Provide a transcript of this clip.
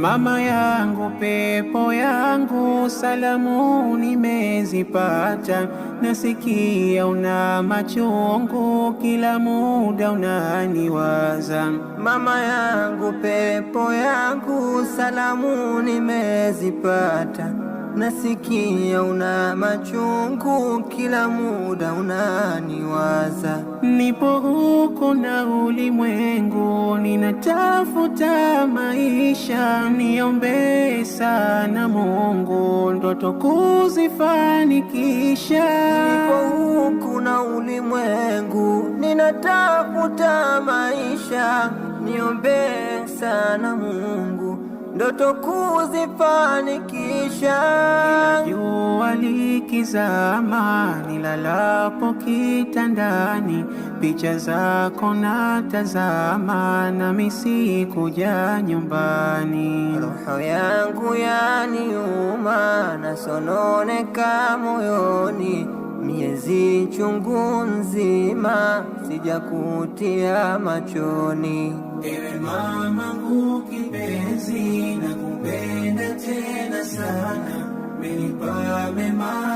Mama yangu, pepo yangu, salamu nimezipata. Nasikia una machungu, kila muda unaniwaza. Mama yangu, pepo yangu, salamu nimezipata. Nasikia una machungu, kila muda unaniwaza. Nipo huko na ulimwengu, ninatafuta maisha. Niombe sana Mungu, ndoto kuzifanikisha. Nipo huko na ulimwengu, ninatafuta maisha. Niombe sana Mungu, ndoto kuzifanikisha. Jua likizama, nilalapo kitandani, picha zako natazama, nami sikuja nyumbani. Roho yangu yaniuma, nasononeka moyoni, miezi chungu nzima sijakutia machoni. Ewe mamangu kipenzi, nakupenda tena sana, umenipa mema